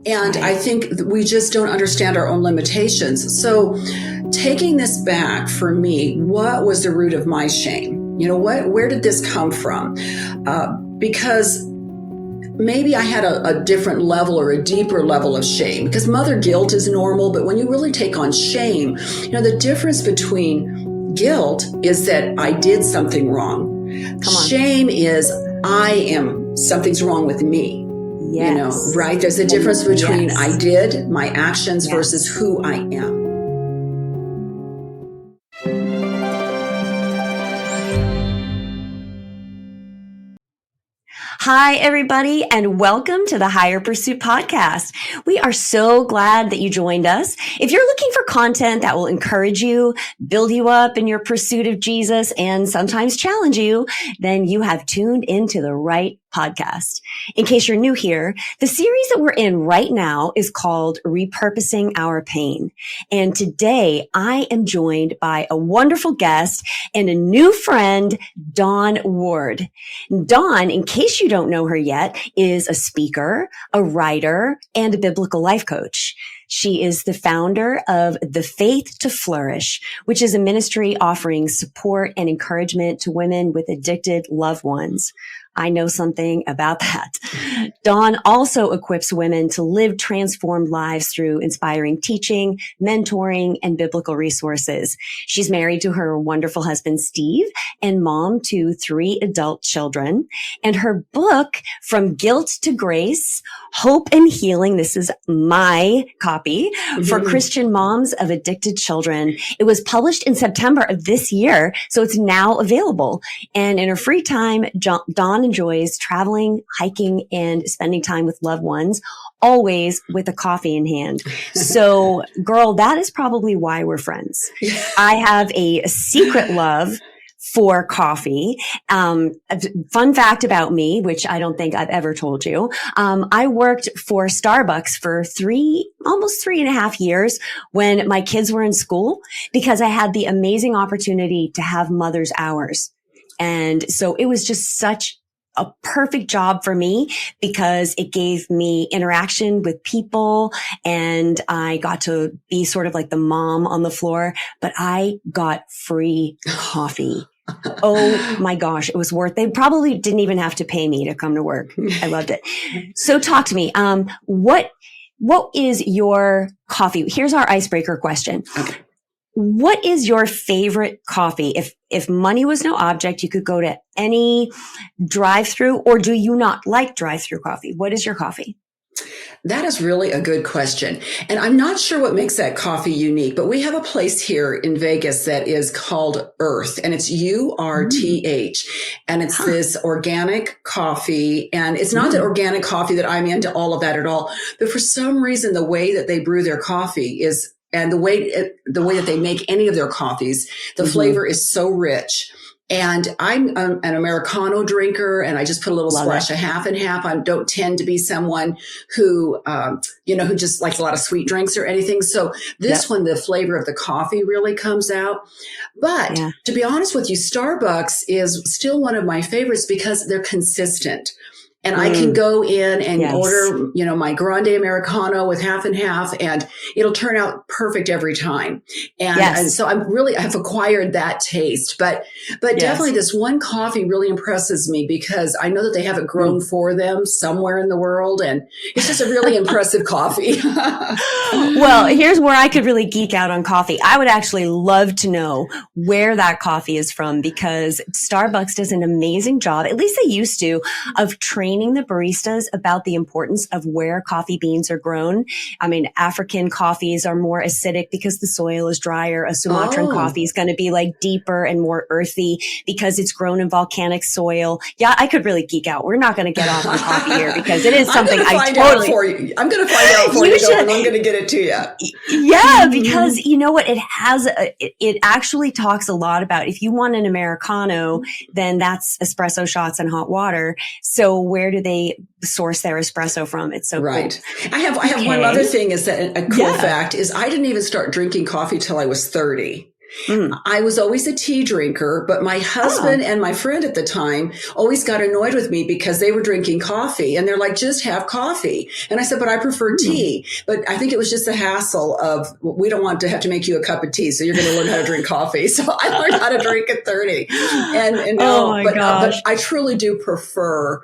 And I think that we just don't understand our own limitations. So taking this back for me, what was the root of my shame? Where did this come from? Because maybe I had a different level or a deeper level of shame, because mother guilt is normal. But when you really take on shame, the difference between guilt is that I did something wrong. Shame is something's wrong with me. Yes. Right? There's a difference between I did, my actions versus who I am. Hi, everybody, and welcome to the Higher Pursuit podcast. We are so glad that you joined us. If you're looking for content that will encourage you, build you up in your pursuit of Jesus, and sometimes challenge you, then you have tuned into the right podcast. In case you're new here, the series that we're in right now is called Repurposing Our Pain. And today I am joined by a wonderful guest and a new friend, Dawn Ward. Dawn, in case you don't know her yet, is a speaker, a writer, and a biblical life coach. She is the founder of The Faith to Flourish, which is a ministry offering support and encouragement to women with addicted loved ones. I know something about that. Dawn also equips women to live transformed lives through inspiring teaching, mentoring, and biblical resources. She's married to her wonderful husband, Steve, and mom to 3 adult children. And her book, From Guilt to Grace, Hope and Healing, this is my copy for Christian moms of addicted children. It was published in September of this year, so it's now available. And in her free time, Dawn enjoys traveling, hiking, and spending time with loved ones, always with a coffee in hand. So, girl, that is probably why we're friends. I have a secret love for coffee. Fun fact about me, which I don't think I've ever told you. I worked for Starbucks for almost 3.5 years when my kids were in school, because I had the amazing opportunity to have mother's hours. And so it was just such a perfect job for me, because it gave me interaction with people and I got to be sort of like the mom on the floor, but I got free coffee. Oh my gosh, it was worth. They probably didn't even have to pay me to come to work. I loved it. So talk to me. What is your coffee? Here's our icebreaker question. Okay. What is your favorite coffee? If money was no object, you could go to any drive-through, or do you not like drive-through coffee? What is your coffee? That is really a good question. And I'm not sure what makes that coffee unique, but we have a place here in Vegas that is called Earth, and it's URTH. And it's this organic coffee. And it's not that organic coffee that I'm into all of that at all. But for some reason, the way that they brew their coffee and the way that they make any of their coffees, the flavor is so rich. And I'm an Americano drinker, and I just put a little splash of half and half. I don't tend to be someone who, who just likes a lot of sweet drinks or anything. So this one, the flavor of the coffee really comes out. But to be honest with you, Starbucks is still one of my favorites because they're consistent. And I can go in and order, my grande Americano with half and half, and it'll turn out perfect every time. And so I've acquired that taste, but definitely this one coffee really impresses me because I know that they have it grown for them somewhere in the world. And it's just a really impressive coffee. Well, here's where I could really geek out on coffee. I would actually love to know where that coffee is from, because Starbucks does an amazing job, at least they used to, of training the baristas about the importance of where coffee beans are grown. I mean, African coffees are more acidic because the soil is drier. A Sumatran coffee is going to be like deeper and more earthy because it's grown in volcanic soil. Yeah, I could really geek out. We're not going to get off on coffee here because it is something I totally. I'm going to find out for you, and I'm going to get it to you. Yeah, because you know what? It actually talks a lot about, if you want an Americano, then that's espresso shots and hot water. So where do they source their espresso from? It's so right. Cool. I have one other thing is that a cool fact is I didn't even start drinking coffee till I was 30. Mm. I was always a tea drinker, but my husband and my friend at the time always got annoyed with me because they were drinking coffee and they're like, just have coffee. And I said, but I prefer tea. But I think it was just the hassle of, we don't want to have to make you a cup of tea. So you're going to learn how to drink coffee. So I learned how to drink at 30. But I truly do prefer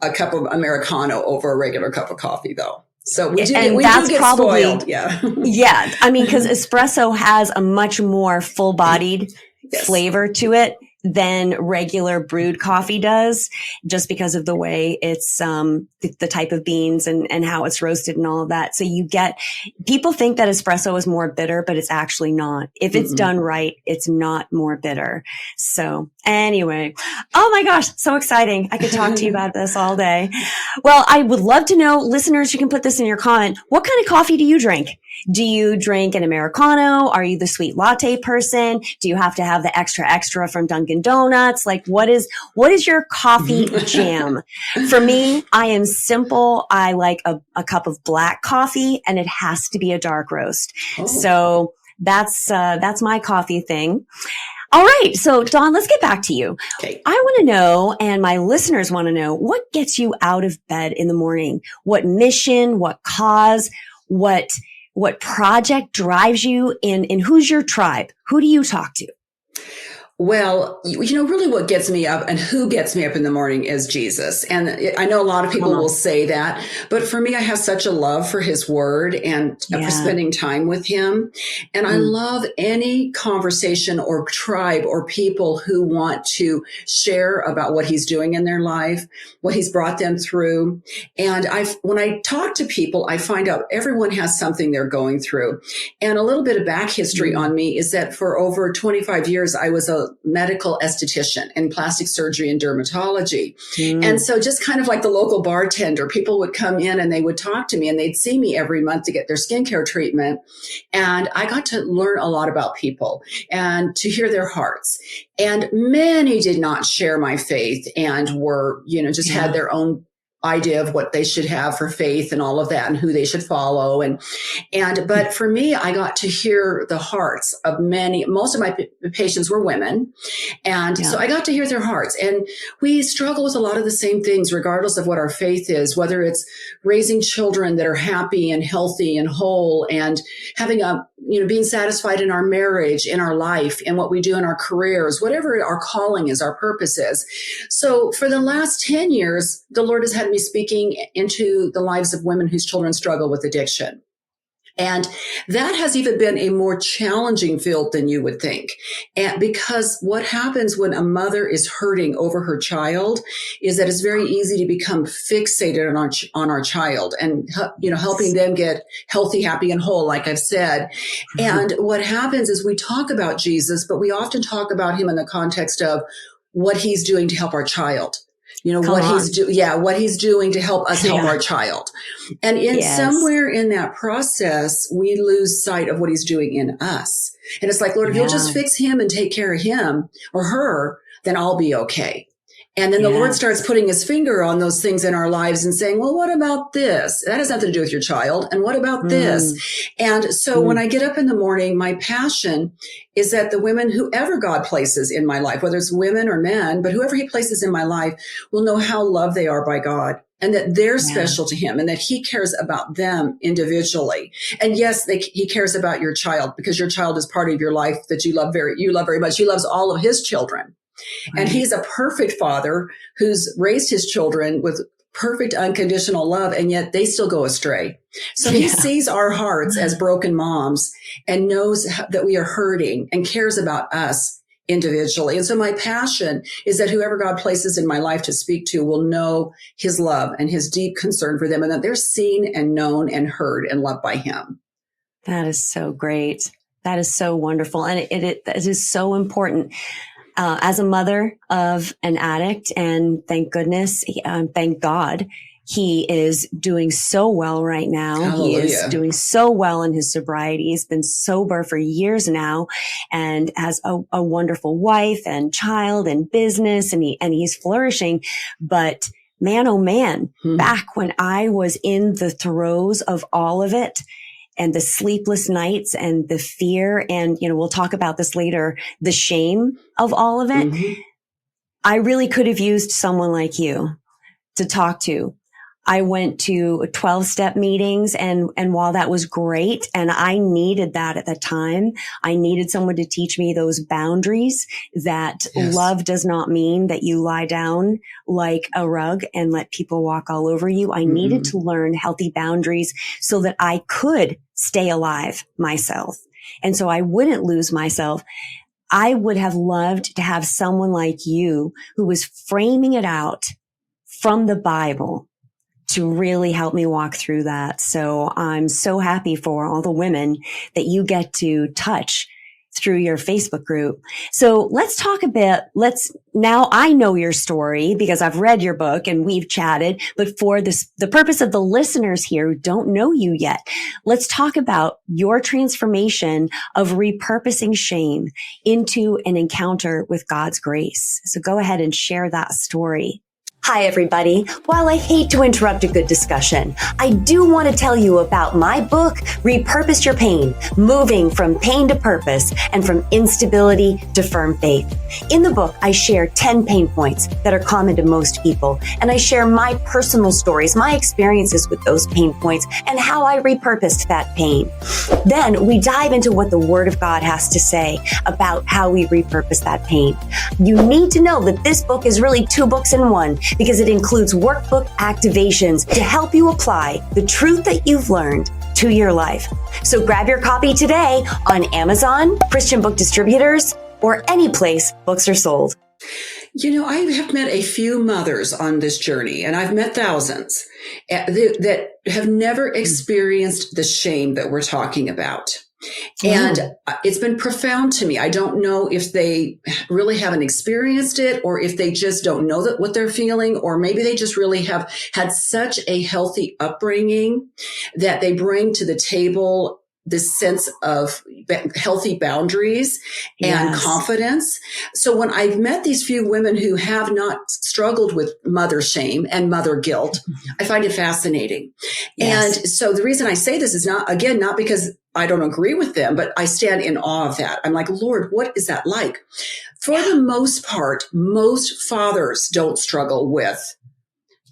a cup of Americano over a regular cup of coffee though. So we do get spoiled. Yeah. Yeah. I mean, because espresso has a much more full-bodied flavor to it than regular brewed coffee does, just because of the way it's the type of beans and how it's roasted and all of that. So people think that espresso is more bitter, but it's actually not. If it's done right, it's not more bitter. So anyway, oh my gosh, so exciting. I could talk to you about this all day. Well, I would love to know, listeners, you can put this in your comment. What kind of coffee do you drink? Do you drink an Americano? Are you the sweet latte person? Do you have to have the extra from Dunkin' Donuts? Like, what is your coffee jam? For me, I am simple. I like a cup of black coffee, and it has to be a dark roast. Oh. So that's my coffee thing. All right. So Dawn, let's get back to you. Okay. I want to know, and my listeners want to know, what gets you out of bed in the morning? What mission, what cause, what project drives you, and who's your tribe? Who do you talk to? Well, really what gets me up and who gets me up in the morning is Jesus. And I know a lot of people will say that, but for me, I have such a love for his word and for spending time with him. And I love any conversation or tribe or people who want to share about what he's doing in their life, what he's brought them through. And when I talk to people, I find out everyone has something they're going through. And a little bit of back history on me is that for over 25 years, I was a medical esthetician in plastic surgery and dermatology. And so just kind of like the local bartender, people would come in and they would talk to me and they'd see me every month to get their skincare treatment. And I got to learn a lot about people and to hear their hearts. And many did not share my faith and were, just had their own idea of what they should have for faith and all of that and who they should follow. But for me, I got to hear the hearts of most of my patients were women. And so I got to hear their hearts, and we struggle with a lot of the same things, regardless of what our faith is, whether it's raising children that are happy and healthy and whole and having being satisfied in our marriage, in our life, in what we do in our careers, whatever our calling is, our purpose is. So for the last 10 years, the Lord has had me speaking into the lives of women whose children struggle with addiction. And that has even been a more challenging field than you would think. And because what happens when a mother is hurting over her child is that it's very easy to become fixated on our child and, helping them get healthy, happy, and whole, like I've said. And what happens is we talk about Jesus, but we often talk about him in the context of what he's doing to help our child. What he's doing to help us help our child. And somewhere in that process, we lose sight of what he's doing in us. And it's like, Lord, if you'll just fix him and take care of him or her, then I'll be okay. And then the Lord starts putting his finger on those things in our lives and saying, well, what about this? That has nothing to do with your child. And what about this? And so when I get up in the morning, my passion is that the women, whoever God places in my life, whether it's women or men, but whoever he places in my life will know how loved they are by God. And that they're special to him and that he cares about them individually. And yes, he cares about your child because your child is part of your life that you love very much. He loves all of his children. And he's a perfect father who's raised his children with perfect unconditional love, and yet they still go astray. So he sees our hearts as broken moms and knows that we are hurting and cares about us individually. And so my passion is that whoever God places in my life to speak to will know his love and his deep concern for them, and that they're seen and known and heard and loved by him. That is so great. That is so wonderful. And it is so important. As a mother of an addict, and thank goodness, thank God, he is doing so well right now. Hallelujah. He is doing so well in his sobriety. He's been sober for years now and has a wonderful wife and child and business, and he's flourishing. But man, oh man, back when I was in the throes of all of it, and the sleepless nights and the fear. And, we'll talk about this later, the shame of all of it. Mm-hmm. I really could have used someone like you to talk to. I went to 12-step meetings and while that was great and I needed that at the time, I needed someone to teach me those boundaries that love does not mean that you lie down like a rug and let people walk all over you. I needed to learn healthy boundaries so that I could stay alive myself. And so I wouldn't lose myself. I would have loved to have someone like you who was framing it out from the Bible to really help me walk through that. So I'm so happy for all the women that you get to touch through your Facebook group. So let's talk a bit. Now I know your story because I've read your book and we've chatted, but for the purpose of the listeners here who don't know you yet, let's talk about your transformation of repurposing shame into an encounter with God's grace. So go ahead and share that story. Hi, everybody. While I hate to interrupt a good discussion, I do want to tell you about my book, Repurpose Your Pain, Moving from Pain to Purpose and from Instability to Firm Faith. In the book, I share 10 pain points that are common to most people, and I share my personal stories, my experiences with those pain points, and how I repurposed that pain. Then we dive into what the Word of God has to say about how we repurpose that pain. You need to know that this book is really 2 books in one, because it includes workbook activations to help you apply the truth that you've learned to your life. So grab your copy today on Amazon, Christian book distributors, or any place books are sold. I have met a few mothers on this journey, and I've met thousands that have never experienced the shame that we're talking about. And it's been profound to me. I don't know if they really haven't experienced it or if they just don't know that what they're feeling, or maybe they just really have had such a healthy upbringing that they bring to the table this sense of healthy boundaries and confidence. So when I've met these few women who have not struggled with mother shame and mother guilt, I find it fascinating. Yes. And so the reason I say this is not because I don't agree with them, but I stand in awe of that. I'm like, Lord, what is that like? For the most part, most fathers don't struggle with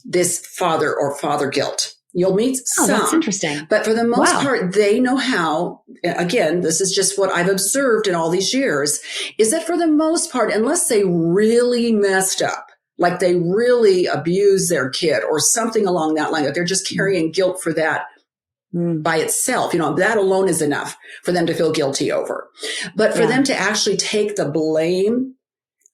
this father or father guilt. You'll meet some. That's interesting. But for the most part, they know how. Again, this is just what I've observed in all these years, is that for the most part, unless they really messed up, like they really abused their kid or something along that line, that they're just carrying guilt for that by itself, that alone is enough for them to feel guilty over. But for them to actually take the blame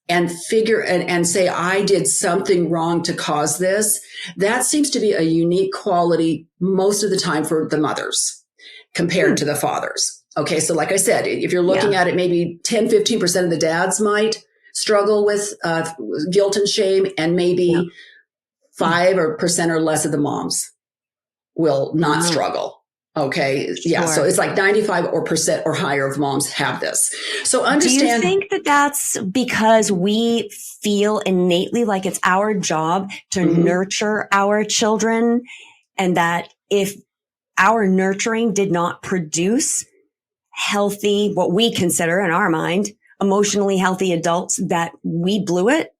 and figure and say, I did something wrong to cause this, that seems to be a unique quality most of the time for the mothers compared to the fathers. Okay. So like I said, if you're looking at it, maybe 10, 15% of the dads might struggle with guilt and shame, and maybe 5% or less of the moms will not struggle. Okay. Yeah. So it's like 95% or higher of moms have this. So understand. Do you think that that's because we feel innately like it's our job to nurture our children, and that if our nurturing did not produce healthy, what we consider in our mind, emotionally healthy adults, that we blew it?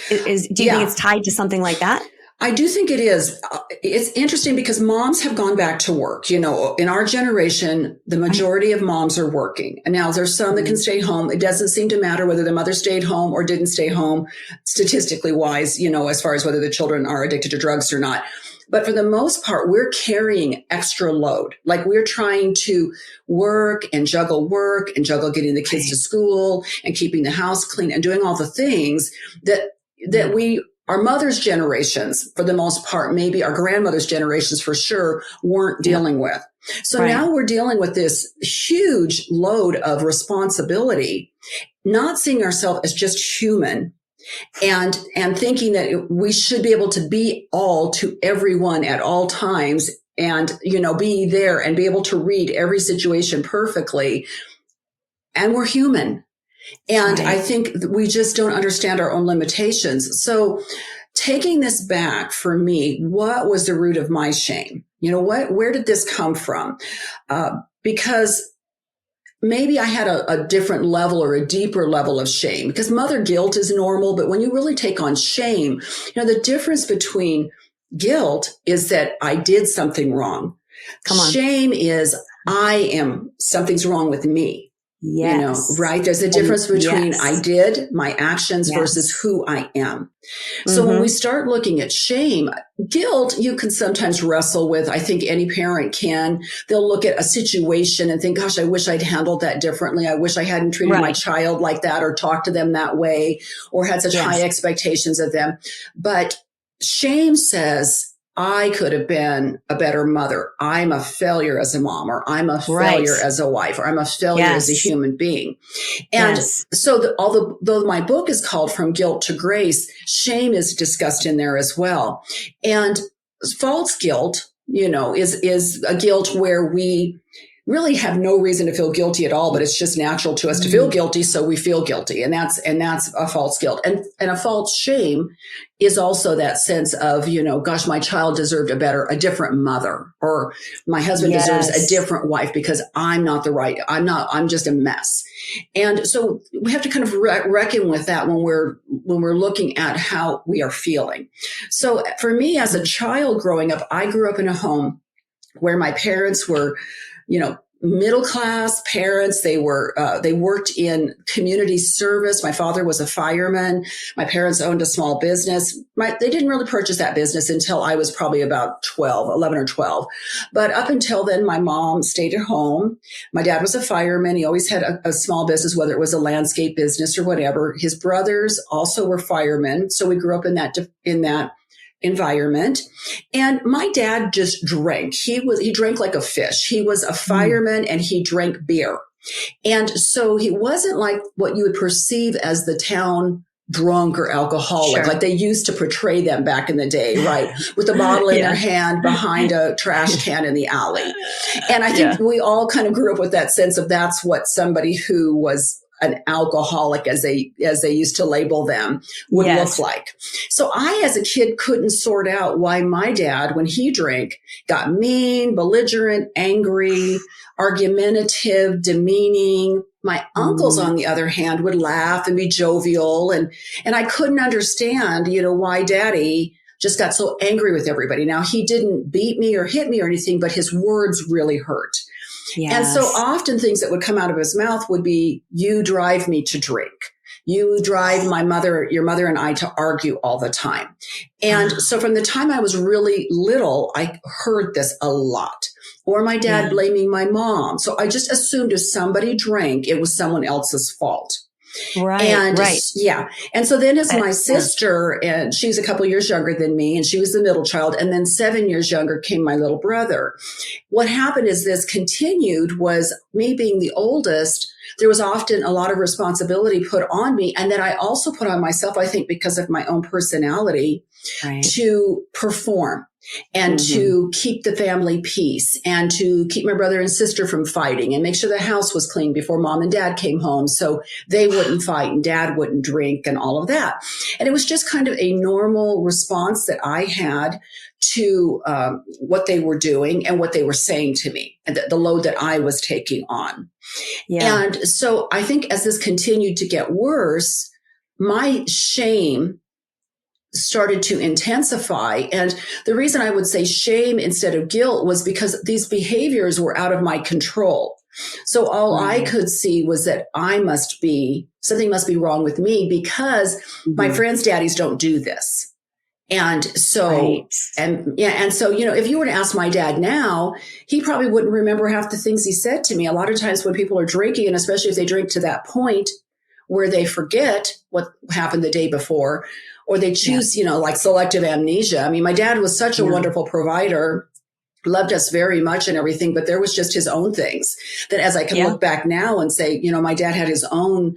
Do you think it's tied to something like that? I do think it is. It's interesting because moms have gone back to work. In our generation, the majority of moms are working. And now there's some that can stay home. It doesn't seem to matter whether the mother stayed home or didn't stay home, statistically wise, as far as whether the children are addicted to drugs or not. But for the most part, we're carrying extra load. Like we're trying to work and juggle getting the kids to school and keeping the house clean and doing all the things that our mothers' generations, for the most part, maybe our grandmothers' generations for sure, weren't dealing with. So now we're dealing with this huge load of responsibility, not seeing ourselves as just human and thinking that we should be able to be all to everyone at all times and, be there and be able to read every situation perfectly. And we're human. And I think we just don't understand our own limitations. So taking this back for me, what was the root of my shame? Where did this come from? Because maybe I had a different level or a deeper level of shame, because mother guilt is normal. But when you really take on shame, the difference between guilt is that I did something wrong. Come on. Shame is something's wrong with me. Yes. Right? There's a difference between I did my actions versus who I am. So when we start looking at shame, guilt, you can sometimes wrestle with. I think any parent can. They'll look at a situation and think, gosh, I wish I'd handled that differently. I wish I hadn't treated my child like that or talked to them that way or had such high expectations of them. But shame says, I could have been a better mother. I'm a failure as a mom, or I'm a failure as a wife, or I'm a failure as a human being. And so although my book is called From Guilt to Grace, shame is discussed in there as well. And false guilt, is a guilt where we really have no reason to feel guilty at all, but it's just natural to us to feel guilty. So we feel guilty. And that's a false guilt. And a false shame is also that sense of, gosh, my child deserved a different mother, or my husband deserves a different wife because I'm just a mess. And so we have to kind of reckon with that when we're looking at how we are feeling. So for me, as a child growing up, I grew up in a home where my parents were, middle class parents. They worked in community service. My father was a fireman. My parents owned a small business. They didn't really purchase that business until I was probably about 11 or 12. But up until then, my mom stayed at home. My dad was a fireman. He always had a small business, whether it was a landscape business or whatever. His brothers also were firemen. So we grew up in that environment. And my dad just drank. He drank like a fish. He was a fireman and he drank beer. And so he wasn't like what you would perceive as the town drunk or alcoholic, like they used to portray them back in the day, right? With a bottle in their hand behind a trash can in the alley. And I think we all kind of grew up with that sense of that's what somebody who was an alcoholic, as they used to label them, would look like. So I, as a kid, couldn't sort out why my dad, when he drank, got mean, belligerent, angry, argumentative, demeaning. My uncles, on the other hand, would laugh and be jovial. And I couldn't understand, why daddy just got so angry with everybody. Now, he didn't beat me or hit me or anything, but his words really hurt. Yes. And so often things that would come out of his mouth would be, you drive me to drink. You drive your mother and I to argue all the time. And so from the time I was really little, I heard this a lot. Or my dad blaming my mom. So I just assumed if somebody drank, it was someone else's fault. Right. Yeah. And so then as my sister, and she's a couple years younger than me, and she was the middle child, and then 7 years younger came my little brother. What happened is this continued was me being the oldest. There was often a lot of responsibility put on me. And then I also put on myself, I think, because of my own personality, to perform and to keep the family peace and to keep my brother and sister from fighting and make sure the house was clean before mom and dad came home so they wouldn't fight and dad wouldn't drink and all of that. And it was just kind of a normal response that I had to what they were doing and what they were saying to me and the load that I was taking on. Yeah. And so I think as this continued to get worse, my shame started to intensify. And the reason I would say shame instead of guilt was because these behaviors were out of my control. So all I could see was that something must be wrong with me because my friends' daddies don't do this. And so, and so, if you were to ask my dad now, he probably wouldn't remember half the things he said to me. A lot of times when people are drinking, and especially if they drink to that point where they forget what happened the day before, or they choose, like selective amnesia. I mean, my dad was such a wonderful provider, loved us very much and everything, but there was just his own things that as I can look back now and say, my dad had his own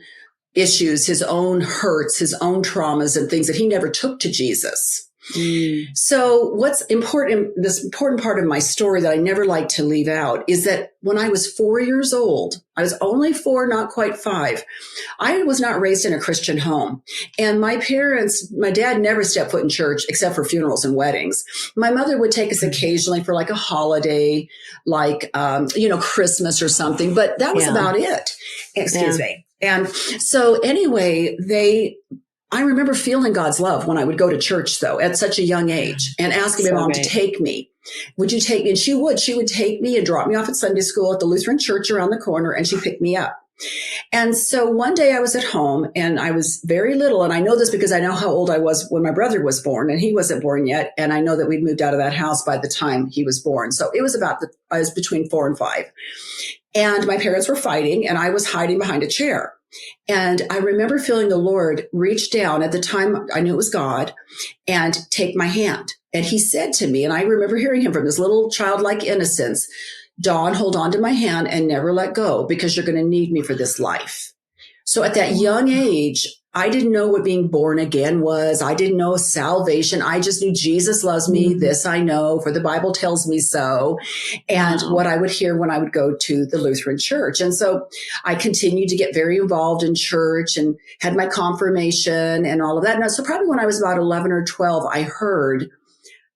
issues, his own hurts, his own traumas and things that he never took to Jesus. So what's important, this important part of my story that I never like to leave out is that when I was 4 years old, I was only 4, not quite 5. I was not raised in a Christian home. And my parents, my dad never stepped foot in church except for funerals and weddings. My mother would take us occasionally for like a holiday, like, Christmas or something, but that was about it. Excuse me. And so anyway, I remember feeling God's love when I would go to church, though, at such a young age and asking my mom to take me. Would you take me? And she would take me and drop me off at Sunday school at the Lutheran church around the corner, and she picked me up. And so one day I was at home and I was very little. And I know this because I know how old I was when my brother was born, and he wasn't born yet. And I know that we'd moved out of that house by the time he was born. So it was I was between 4 and 5. And my parents were fighting and I was hiding behind a chair. And I remember feeling the Lord reach down. At the time, I knew it was God, and take my hand. And he said to me, and I remember hearing him from this little childlike innocence, Dawn, hold on to my hand and never let go, because you're going to need me for this life. So at that young age, I didn't know what being born again was. I didn't know salvation. I just knew Jesus loves me. This I know, for the Bible tells me so. And what I would hear when I would go to the Lutheran church. And so I continued to get very involved in church and had my confirmation and all of that. Now, so probably when I was about 11 or 12, I heard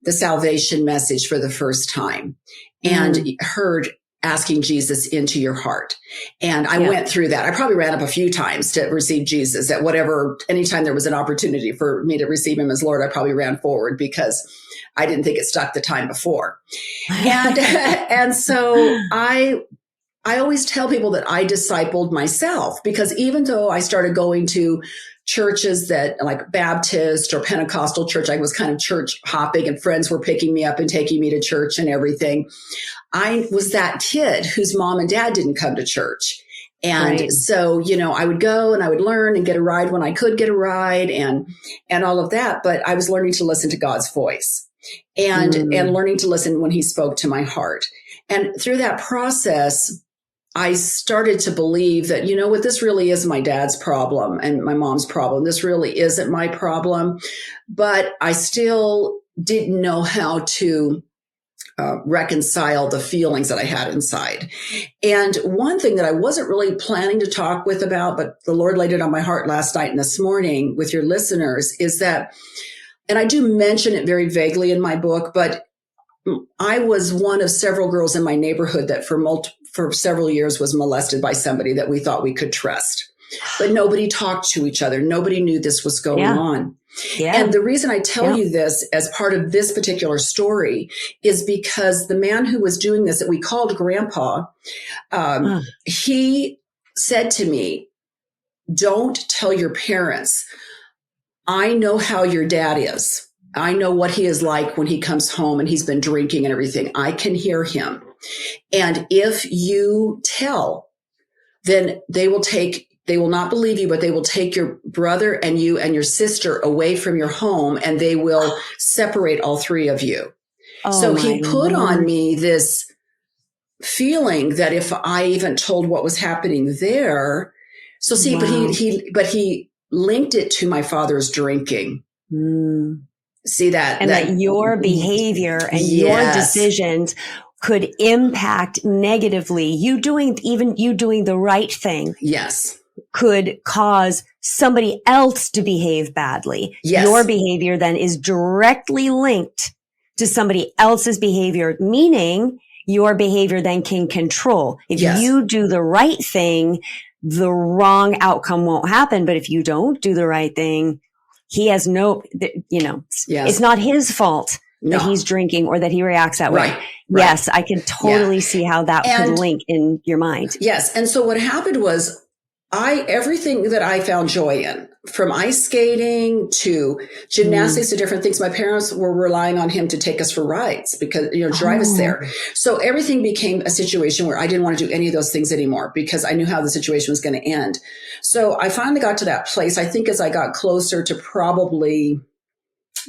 the salvation message for the first time and heard asking Jesus into your heart. And I went through that. I probably ran up a few times to receive Jesus at anytime there was an opportunity for me to receive him as Lord, I probably ran forward because I didn't think it stuck the time before. And so I always tell people that I discipled myself, because even though I started going to churches that like Baptist or Pentecostal church, I was kind of church hopping and friends were picking me up and taking me to church and everything. I was that kid whose mom and dad didn't come to church. And so, I would go and I would learn and get a ride when I could get a ride and all of that. But I was learning to listen to God's voice and learning to listen when he spoke to my heart. And through that process, I started to believe that, this really is my dad's problem and my mom's problem. This really isn't my problem. But I still didn't know how to reconcile the feelings that I had inside. And one thing that I wasn't really planning to talk about, but the Lord laid it on my heart last night and this morning with your listeners, is that, and I do mention it very vaguely in my book, but I was one of several girls in my neighborhood that for several years was molested by somebody that we thought we could trust. But nobody talked to each other. Nobody knew this was going on. Yeah. And the reason I tell you this as part of this particular story is because the man who was doing this that we called Grandpa, he said to me, don't tell your parents. I know how your dad is. I know what he is like when he comes home and he's been drinking and everything. I can hear him. And if you tell, then they will not believe you, but they will take your brother and you and your sister away from your home, and they will separate all three of you. So he put on me this feeling that if I even told what was happening there, so see, but he linked it to my father's drinking. See that? And that your behavior and your decisions could impact negatively. You doing the right thing. Yes. Could cause somebody else to behave badly. Yes. Your behavior then is directly linked to somebody else's behavior, meaning your behavior then can control. If you do the right thing, the wrong outcome won't happen. But if you don't do the right thing, he has it's not his fault that he's drinking or that he reacts that way. Right. Yes, I can totally see how that could link in your mind. Yes. And so what happened was everything that I found joy in, from ice skating to gymnastics to different things, my parents were relying on him to take us for rides because, drive us there. So everything became a situation where I didn't want to do any of those things anymore because I knew how the situation was going to end. So I finally got to that place. I think as I got closer to probably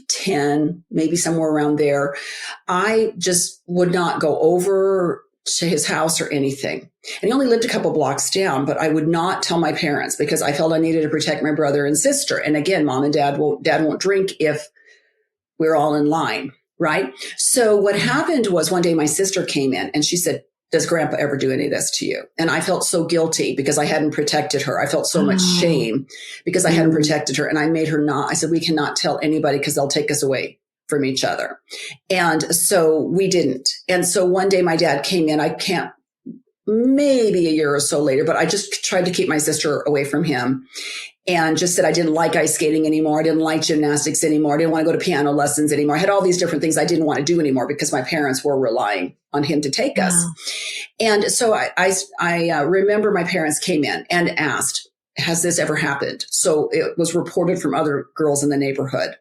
10, maybe somewhere around there, I just would not go over to his house or anything. And he only lived a couple blocks down, but I would not tell my parents because I felt I needed to protect my brother and sister. And again, mom and dad won't drink if we were all in line, right? So what happened was one day my sister came in and she said, does grandpa ever do any of this to you? And I felt so guilty because I hadn't protected her. I felt so much shame because I hadn't protected her. And I made her not, I said, we cannot tell anybody because they'll take us away from each other. And so we didn't. And so one day my dad came in, maybe a year or so later, but I just tried to keep my sister away from him and just said I didn't like ice skating anymore. I didn't like gymnastics anymore. I didn't want to go to piano lessons anymore. I had all these different things I didn't want to do anymore because my parents were relying on him to take us. And so I remember my parents came in and asked, has this ever happened? So it was reported from other girls in the neighborhood.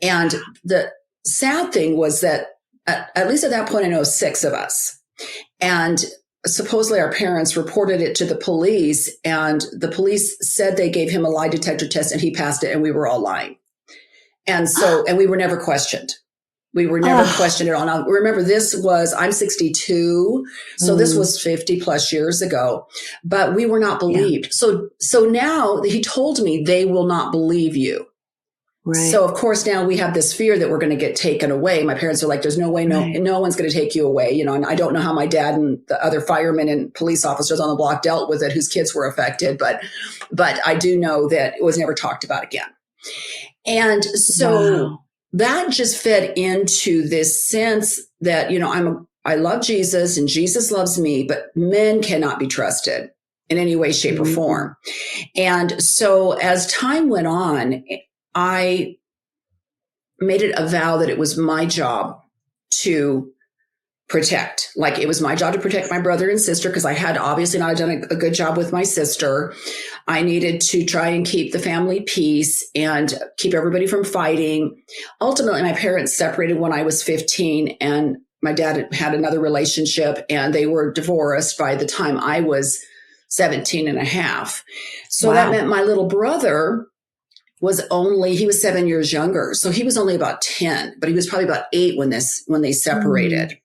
And the sad thing was that at least at that point, I know 6 of us. And supposedly our parents reported it to the police, and the police said they gave him a lie detector test and he passed it, and we were all lying. And so, and we were never questioned. We were never questioned at all. Now, remember, I'm 62. So this was 50 plus years ago, but we were not believed. Yeah. So now he told me they will not believe you. Right. So of course now we have this fear that we're going to get taken away. My parents are like, there's no way, no one's going to take you away. And I don't know how my dad and the other firemen and police officers on the block dealt with it, whose kids were affected. But I do know that it was never talked about again. And so that just fed into this sense that, I love Jesus and Jesus loves me, but men cannot be trusted in any way, shape, or form. And so as time went on, I made it a vow that it was my job to protect. Like, it was my job to protect my brother and sister, because I had obviously not done a good job with my sister. I needed to try and keep the family peace and keep everybody from fighting. Ultimately, my parents separated when I was 15, and my dad had another relationship, and they were divorced by the time I was 17 and a half. So that meant my little brother he was 7 years younger. So he was only about 10, but he was probably about 8 when they separated.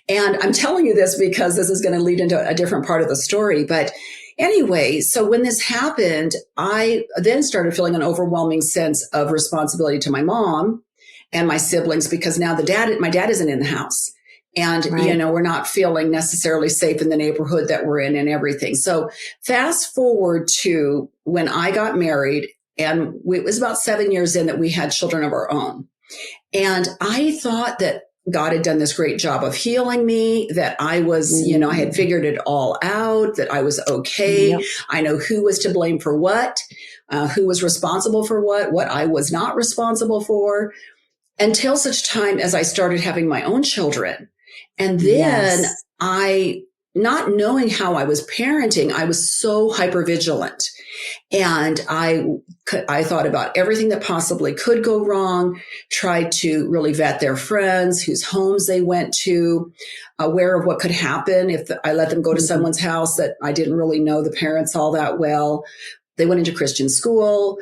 And I'm telling you this because this is going to lead into a different part of the story. But anyway, so when this happened, I then started feeling an overwhelming sense of responsibility to my mom and my siblings, because now my dad isn't in the house. And, we're not feeling necessarily safe in the neighborhood that we're in and everything. So fast forward to when I got married, and it was about 7 years in that we had children of our own. And I thought that God had done this great job of healing me, that I was, I had figured it all out, that I was okay. Yep. I know who was to blame for what, who was responsible for what I was not responsible for, until such time as I started having my own children. And then not knowing how I was parenting, I was so hypervigilant. And I thought about everything that possibly could go wrong, tried to really vet their friends, whose homes they went to, aware of what could happen if I let them go to someone's house that I didn't really know the parents all that well. They went into Christian school.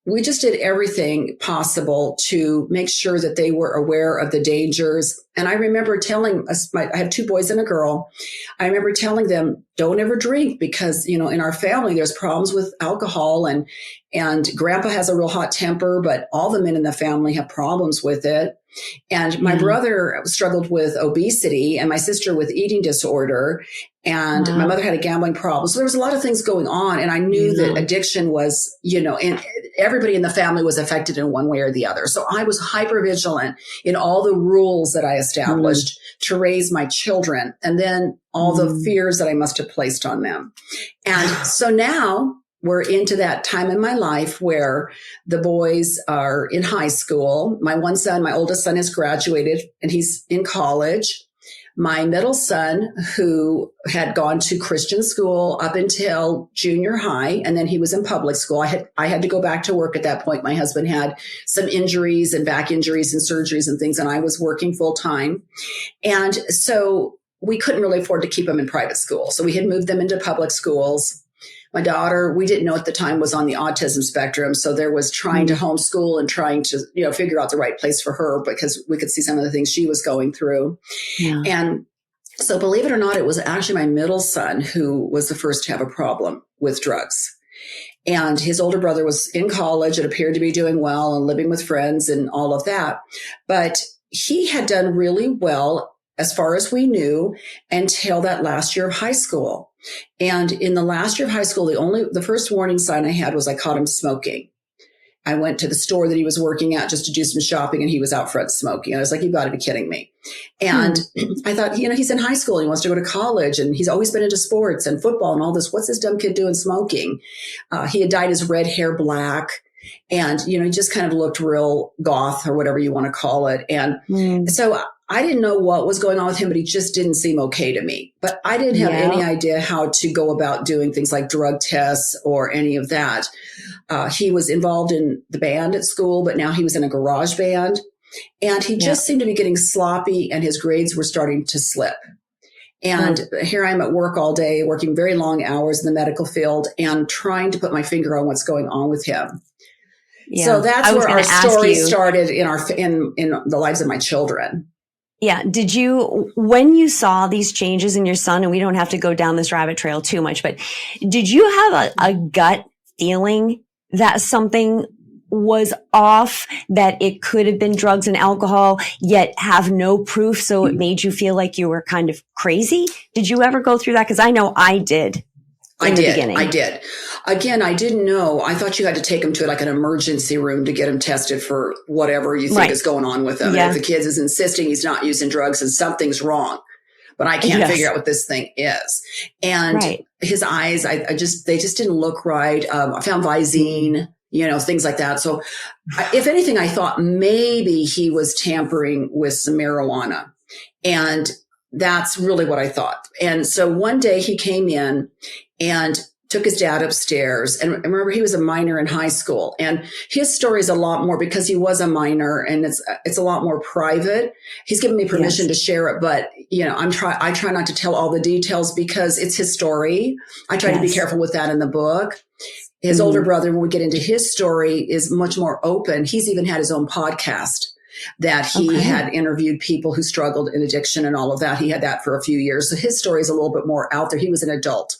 We just did everything possible to make sure that they were aware of the dangers. And I remember telling us, I have 2 boys and a girl. I remember telling them, don't ever drink, because, in our family, there's problems with alcohol, and grandpa has a real hot temper, but all the men in the family have problems with it. And my brother struggled with obesity, and my sister with eating disorder, and my mother had a gambling problem. So there was a lot of things going on. And I knew that addiction was, and everybody in the family was affected in one way or the other. So I was hyper vigilant in all the rules that I established to raise my children, and then all the fears that I must have placed on them. And so now we're into that time in my life where the boys are in high school. My oldest son, has graduated and he's in college. My middle son, who had gone to Christian school up until junior high, and then he was in public school. I had to go back to work at that point. My husband had some injuries and back injuries and surgeries and things, and I was working full time. And so we couldn't really afford to keep them in private school. So we had moved them into public schools. My daughter, we didn't know at the time, was on the autism spectrum. So there was trying to homeschool and trying to, figure out the right place for her, because we could see some of the things she was going through. Yeah. And so, believe it or not, it was actually my middle son who was the first to have a problem with drugs. And his older brother was in college and appeared to be doing well and living with friends and all of that. But he had done really well as far as we knew until that last year of high school. And in the last year of high school, the first warning sign I had was I caught him smoking. I went to the store that he was working at just to do some shopping, and he was out front smoking. I was like, you've got to be kidding me. And I thought, he's in high school. He wants to go to college, and he's always been into sports and football and all this. What's this dumb kid doing smoking? He had dyed his red hair black, and, he just kind of looked real goth or whatever you want to call it. And so I didn't know what was going on with him, but he just didn't seem okay to me. But I didn't have any idea how to go about doing things like drug tests or any of that. He was involved in the band at school, but now he was in a garage band. And he just seemed to be getting sloppy, and his grades were starting to slip. And here I am at work all day, working very long hours in the medical field and trying to put my finger on what's going on with him. Yeah. So that's where our story started in the lives of my children. Yeah. When you saw these changes in your son, and we don't have to go down this rabbit trail too much, but did you have a gut feeling that something was off, that it could have been drugs and alcohol, yet have no proof, so it made you feel like you were kind of crazy? Did you ever go through that? Because I know I did. I did. Again, I didn't know. I thought you had to take him to like an emergency room to get him tested for whatever you think is going on with him. Yeah. And if the kid is insisting he's not using drugs and something's wrong, but I can't figure out what this thing is. And his eyes, they just didn't look right. I found Visine, things like that. So if anything, I thought maybe he was tampering with some marijuana, and that's really what I thought. And so one day he came in and took his dad upstairs. And remember, he was a minor in high school, and his story is a lot more, because he was a minor, and it's a lot more private. He's given me permission to share it, but I try not to tell all the details because it's his story. I try to be careful with that in the book. His older brother, when we get into his story, is much more open. He's even had his own podcast that he had interviewed people who struggled in addiction and all of that. He had that for a few years. So his story is a little bit more out there. He was an adult.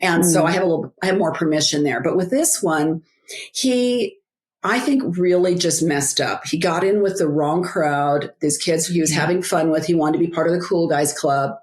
And so I have more permission there. But with this one, I think really just messed up. He got in with the wrong crowd. These kids who he was having fun with, he wanted to be part of the cool guys club,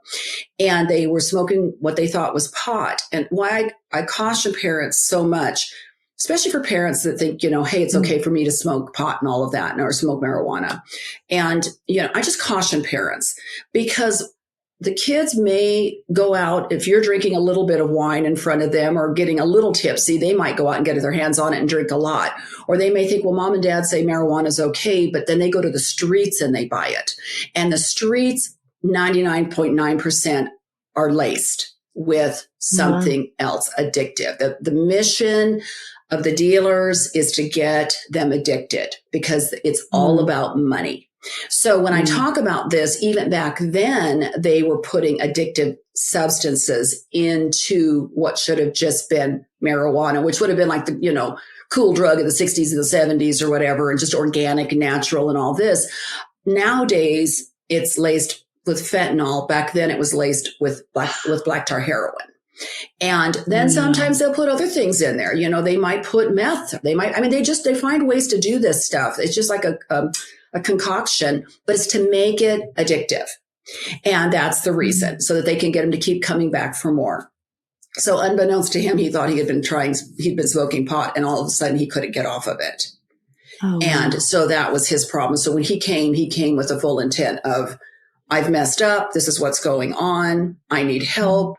and they were smoking what they thought was pot. And why I caution parents so much, especially for parents that think, hey, it's okay for me to smoke pot and all of that, or smoke marijuana. And, I just caution parents, because the kids may go out, if you're drinking a little bit of wine in front of them or getting a little tipsy, they might go out and get their hands on it and drink a lot. Or they may think, well, mom and dad say marijuana is okay, but then they go to the streets and they buy it. And the streets, 99.9% are laced with something else addictive. The mission of the dealers is to get them addicted, because it's all about money. So when I talk about this, even back then, they were putting addictive substances into what should have just been marijuana, which would have been like the, cool drug of the 60s and the 70s or whatever, and just organic, natural and all this. Nowadays, it's laced with fentanyl. Back then, it was laced with black tar heroin. And then sometimes they'll put other things in there. They might put meth. They find ways to do this stuff. It's just like a concoction, but it's to make it addictive. And that's the reason, so that they can get him to keep coming back for more. So unbeknownst to him, he thought he'd been smoking pot, and all of a sudden he couldn't get off of it. And so that was his problem. So when he came with the full intent of, I've messed up. This is what's going on. I need help.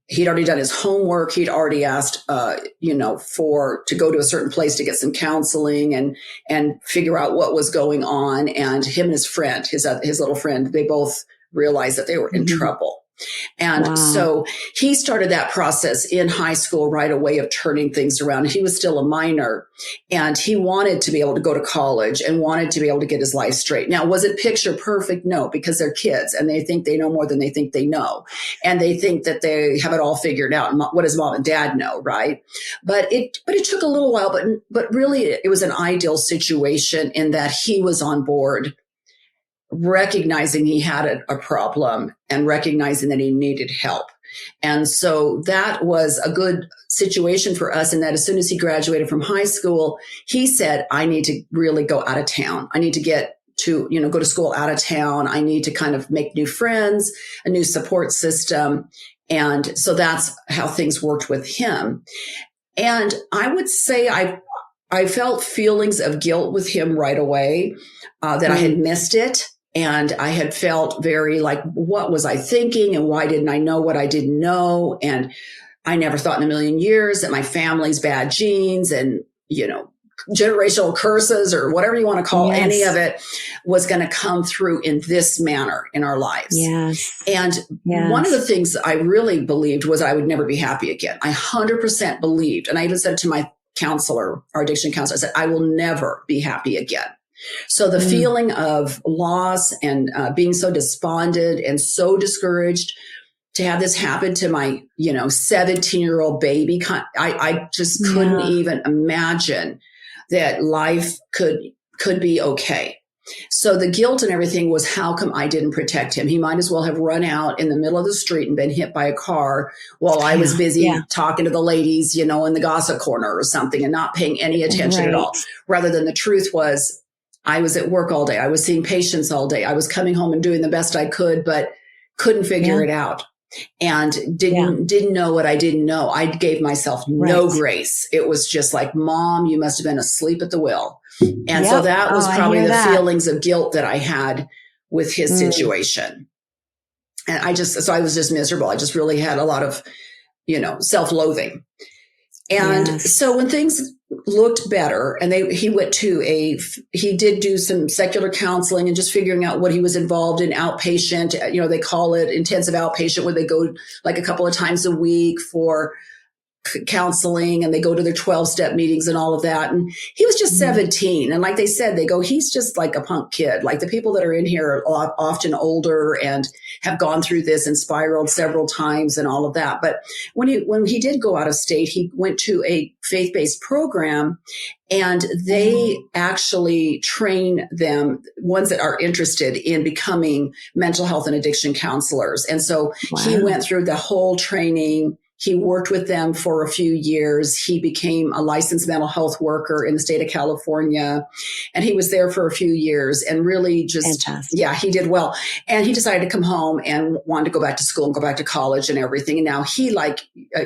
He'd already done his homework. He'd already asked, to go to a certain place to get some counseling and figure out what was going on. And him and his friend, his little friend, they both realized that they were in trouble. And so he started that process in high school right away of turning things around. He was still a minor, and he wanted to be able to go to college and wanted to be able to get his life straight. Now, was it picture perfect? No, because they're kids and they think they know more than they think they know. And they think that they have it all figured out. What does mom and dad know? Right. But it took a little while, but really it was an ideal situation in that he was on board, recognizing he had a problem and recognizing that he needed help. And so that was a good situation for us in that as soon as he graduated from high school, he said, I need to really go out of town. I need to get to, go to school out of town. I need to kind of make new friends, a new support system. And so that's how things worked with him. And I would say I felt feelings of guilt with him right away, that I had missed it. And I had felt very like, what was I thinking? And why didn't I know what I didn't know? And I never thought in a million years that my family's bad genes and, generational curses or whatever you want to call any of it was going to come through in this manner in our lives. Yes. And one of the things I really believed was I would never be happy again. I 100% believed. And I even said to my counselor, our addiction counselor, I said, I will never be happy again. So the feeling of loss and being so despondent and so discouraged to have this happen to my, 17-year-old baby, I just couldn't even imagine that life could be okay. So the guilt and everything was, how come I didn't protect him? He might as well have run out in the middle of the street and been hit by a car while I was busy talking to the ladies, in the gossip corner or something and not paying any attention at all. Rather than the truth was, I was at work all day. I was seeing patients all day. I was coming home and doing the best I could, but couldn't figure it out. And didn't know what I didn't know. I gave myself no grace. It was just like, Mom, you must have been asleep at the wheel. And so that was probably the feelings of guilt that I had with his situation. And I was just miserable. I just really had a lot of, self-loathing. And so when things looked better and he did do some secular counseling and just figuring out what he was involved in outpatient, they call it intensive outpatient, where they go like a couple of times a week for counseling and they go to their 12-step meetings and all of that. And he was just 17. And like they said, they go, he's just like a punk kid. Like the people that are in here are often older and have gone through this and spiraled several times and all of that. But when he did go out of state, he went to a faith-based program and they actually train them, ones that are interested in becoming mental health and addiction counselors. And so he went through the whole training. He worked with them for a few years. He became a licensed mental health worker in the state of California. And he was there for a few years and really just, he did well. And he decided to come home and wanted to go back to school and go back to college and everything. And now he, like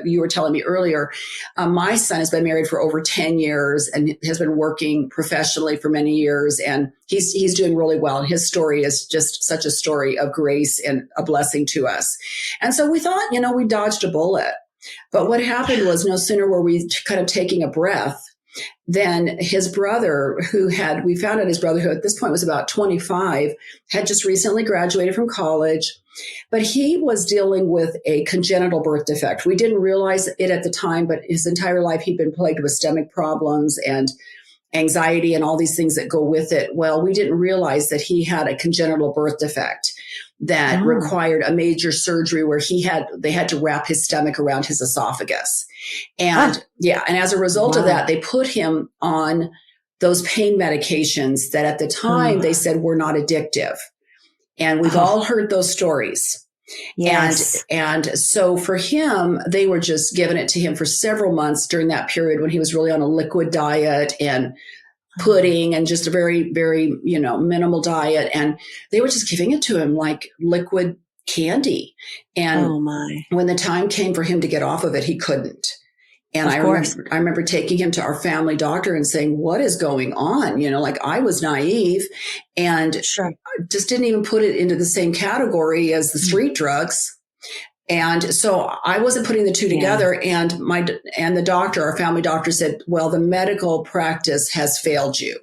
you were telling me earlier, my son has been married for over 10 years and has been working professionally for many years. And he's doing really well. And his story is just such a story of grace and a blessing to us. And so we thought, we dodged a bullet. But what happened was no sooner were we kind of taking a breath than his brother, we found out his brother, who at this point was about 25, had just recently graduated from college, but he was dealing with a congenital birth defect. We didn't realize it at the time, but his entire life he'd been plagued with stomach problems and anxiety and all these things that go with it. Well, we didn't realize that he had a congenital birth defect that required a major surgery where they had to wrap his stomach around his esophagus. And and as a result of that, they put him on those pain medications that at the time they said were not addictive. And we've all heard those stories. Yes. And so for him, they were just giving it to him for several months during that period when he was really on a liquid diet and pudding and just a very, very, minimal diet. And they were just giving it to him like liquid candy. And when the time came for him to get off of it, he couldn't. And I remember taking him to our family doctor and saying, what is going on? I was naive and just didn't even put it into the same category as the street drugs. And so I wasn't putting the two together. And the doctor, our family doctor, said, well, the medical practice has failed you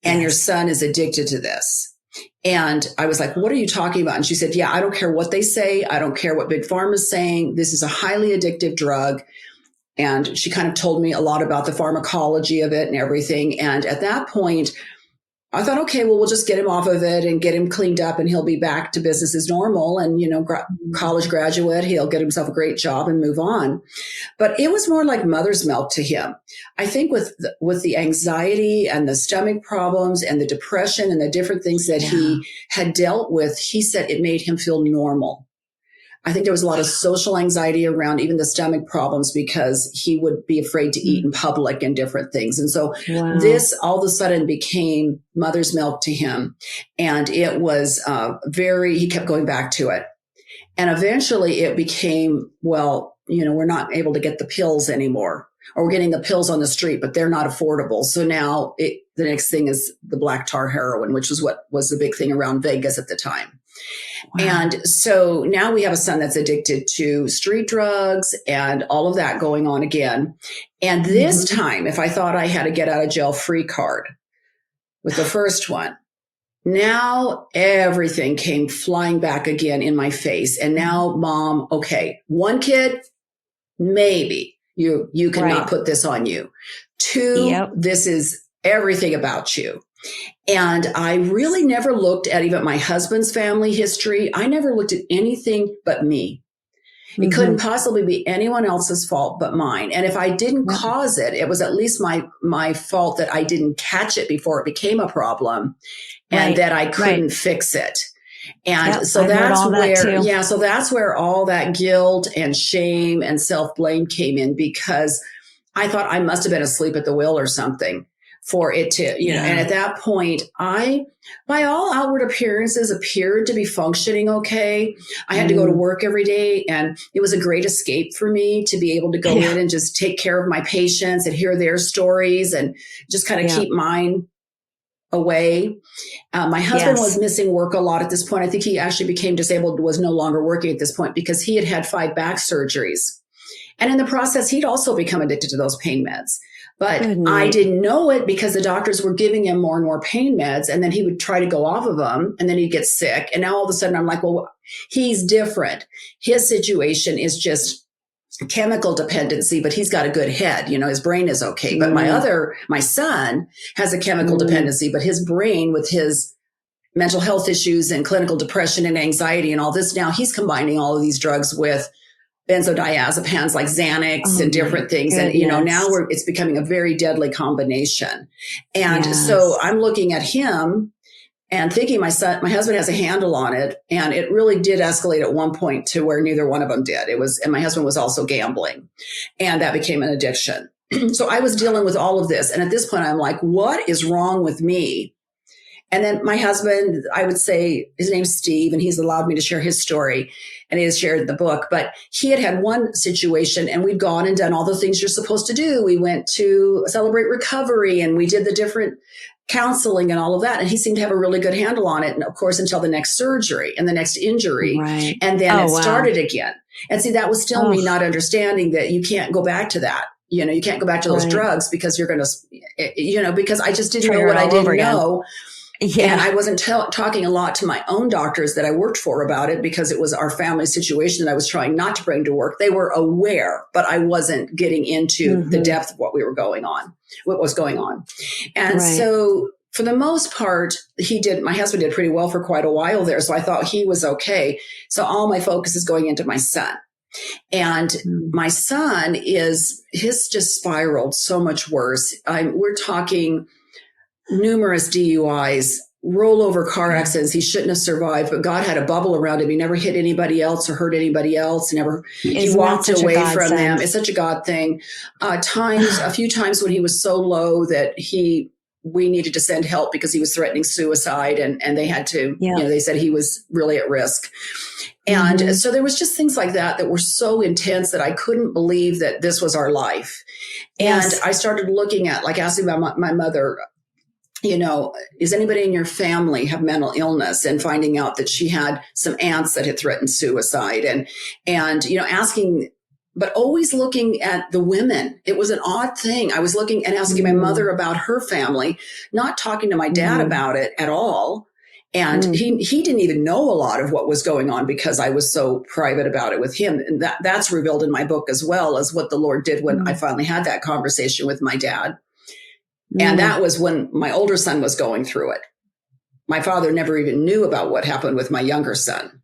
and your son is addicted to this. And I was like, what are you talking about? And she said, I don't care what they say. I don't care what Big Pharma is saying. This is a highly addictive drug. And she kind of told me a lot about the pharmacology of it and everything. And at that point, I thought, okay, well, we'll just get him off of it and get him cleaned up and he'll be back to business as normal. And, college graduate, he'll get himself a great job and move on. But it was more like mother's milk to him. I think with the anxiety and the stomach problems and the depression and the different things that he had dealt with, he said it made him feel normal. I think there was a lot of social anxiety around even the stomach problems because he would be afraid to eat in public and different things. And so this all of a sudden became mother's milk to him. And it was he kept going back to it. And eventually it became, well, we're not able to get the pills anymore, or we're getting the pills on the street, but they're not affordable. So now the next thing is the black tar heroin, which was what was the big thing around Vegas at the time. Wow. And so now we have a son that's addicted to street drugs and all of that going on again. And this time, if I thought I had a get out of jail free card with the first one, now everything came flying back again in my face. And now, Mom, okay, one kid, maybe you cannot put this on you. Two, this is everything about you. And I really never looked at even my husband's family history. I never looked at anything but me. It couldn't possibly be anyone else's fault but mine. And if I didn't cause it, it was at least my fault that I didn't catch it before it became a problem and that I couldn't fix it. And so that's where all that guilt and shame and self-blame came in, because I thought I must have been asleep at the wheel or something for it to, and at that point, I, by all outward appearances, appeared to be functioning okay. I had to go to work every day, and it was a great escape for me to be able to go in and just take care of my patients and hear their stories and just kind of keep mine away. My husband was missing work a lot at this point. I think he actually became disabled, was no longer working at this point because he had 5 back surgeries. And in the process, he'd also become addicted to those pain meds. But I didn't know it because the doctors were giving him more and more pain meds. And then he would try to go off of them, and then he'd get sick. And now all of a sudden I'm like, well, he's different. His situation is just chemical dependency, but he's got a good head. His brain is okay. But my son has a chemical dependency, but his brain, with his mental health issues and clinical depression and anxiety and all this, now he's combining all of these drugs with benzodiazepines like Xanax and different things. Goodness. And, now it's becoming a very deadly combination. And so I'm looking at him and thinking my husband has a handle on it. And it really did escalate at one point to where neither one of them did. And my husband was also gambling, and that became an addiction. So I was dealing with all of this. And at this point, I'm like, what is wrong with me? And then my husband, I would say his name's Steve, and he's allowed me to share his story, and he has shared the book. But he had one situation, and we'd gone and done all the things you're supposed to do. We went to Celebrate Recovery, and we did the different counseling and all of that. And he seemed to have a really good handle on it. And of course, until the next surgery and the next injury. Right. And then started again. And see, that was still me not understanding that you can't go back to that. You can't go back to those drugs because you're going to, because I just didn't know what I didn't know. Yeah. And I wasn't talking a lot to my own doctors that I worked for about it, because it was our family situation that I was trying not to bring to work. They were aware, but I wasn't getting into the depth of what was going on. And so for the most part, my husband did pretty well for quite a while there. So I thought he was okay. So all my focus is going into my son. And my son his just spiraled so much worse. We're talking numerous DUIs, rollover car accidents. He shouldn't have survived, but God had a bubble around him. He never hit anybody else or hurt anybody else. He walked away from them. It's such a God thing. A few times when he was so low that we needed to send help because he was threatening suicide, and they had to, they said he was really at risk. And so there was just things like that were so intense that I couldn't believe that this was our life. And I started looking at, asking about my mother, is anybody in your family have mental illness, and finding out that she had some aunts that had threatened suicide, and asking, but always looking at the women. It was an odd thing. I was looking and asking my mother about her family, not talking to my dad about it at all. And he didn't even know a lot of what was going on because I was so private about it with him. And that's revealed in my book, as well as what the Lord did when I finally had that conversation with my dad. And that was when my older son was going through it. My father never even knew about what happened with my younger son.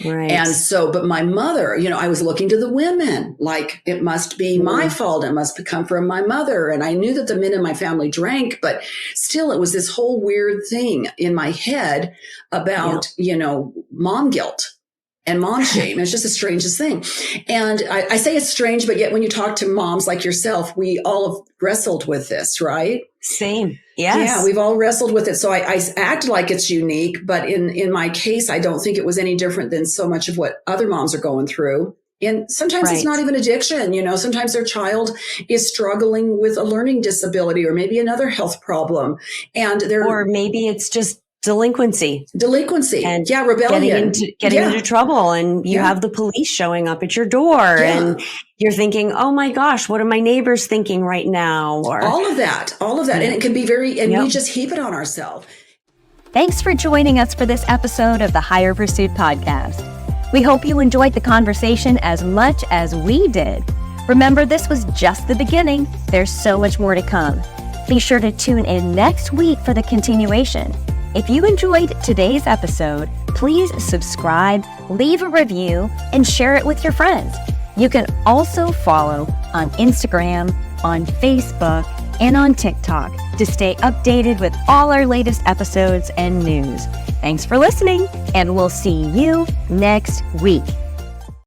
Right. And so, but my mother, I was looking to the women, like it must be my fault. It must come from my mother. And I knew that the men in my family drank, but still it was this whole weird thing in my head about, mom guilt. and mom shame. It's just the strangest thing. And I say it's strange, but yet when you talk to moms like yourself, we all have wrestled with this, right? Same. Yes. Yeah, we've all wrestled with it. So I act like it's unique, but in my case, I don't think it was any different than so much of what other moms are going through. And sometimes it's not even addiction. Sometimes their child is struggling with a learning disability or maybe another health problem. Or maybe it's just delinquency and rebellion, getting into trouble, and you have the police showing up at your door and you're thinking, oh my gosh, what are my neighbors thinking right now? Or all of that. And it can be we just heap it on ourselves. Thanks for joining us for this episode of the Higher Pursuit podcast. We hope you enjoyed the conversation as much as we did. Remember, this was just the beginning. There's so much more to come. Be sure to tune in next week for the continuation. If you enjoyed today's episode, please subscribe, leave a review, and share it with your friends. You can also follow on Instagram, on Facebook, and on TikTok to stay updated with all our latest episodes and news. Thanks for listening, and we'll see you next week.